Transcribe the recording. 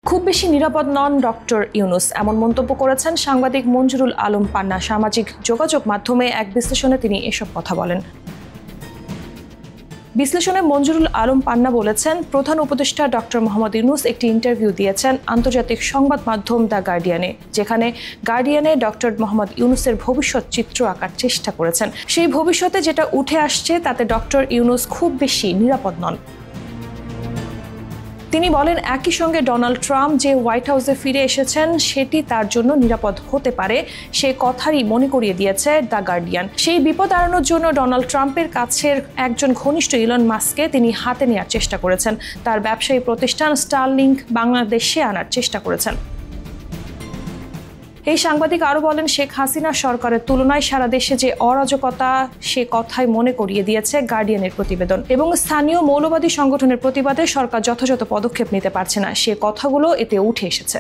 খুব বেশি নিরাপদ নন ডক্টর ইউনুস, এমন মন্তব্য করেছেন সাংবাদিক মঞ্জুরুল আলম পান্না। সামাজিক যোগাযোগ মাধ্যমে এক বিশ্লেষণে তিনি এসব কথা বলেন। বিশ্লেষণে মঞ্জুরুল আলম পান্না বলেছেন, প্রধান উপদেষ্টা ডক্টর মোহাম্মদ ইউনুস একটি ইন্টারভিউ দিয়েছেন আন্তর্জাতিক সংবাদ মাধ্যম দ্য গার্ডিয়ানে, যেখানে গার্ডিয়ানে ডক্টর মোহাম্মদ ইউনুসের ভবিষ্যৎ চিত্র আঁকার চেষ্টা করেছেন। সেই ভবিষ্যতে যেটা উঠে আসছে তাতে ডক্টর ইউনুস খুব বেশি নিরাপদ নন। তিনি বলেন, একই সঙ্গে ডোনাল্ড ট্রাম্প যে হোয়াইট হাউসে ফিরে এসেছেন সেটি তার জন্য নিরাপদ হতে পারে, সে কথারই মনে করিয়ে দিয়েছে দ্য গার্ডিয়ান। সেই বিপদ এড়ানোর জন্য ডোনাল্ড ট্রাম্পের কাছের একজন ঘনিষ্ঠ ইলন মাস্ককে তিনি হাতে নেওয়ার চেষ্টা করেছেন। তার ব্যবসায়ী প্রতিষ্ঠান স্টারলিংক বাংলাদেশে আনার চেষ্টা করেছেন। এই সাংবাদিক আরও বলেন, শেখ হাসিনা সরকারের তুলনায় সারা দেশে যে অরাজকতা সে কথাই মনে করিয়ে দিয়েছে গার্ডিয়ানের প্রতিবেদন, এবং স্থানীয় মৌলবাদী সংগঠনের প্রতিবাদে সরকার যথাযথ পদক্ষেপ নিতে পারছে না সে কথাগুলো এতে উঠে এসেছে।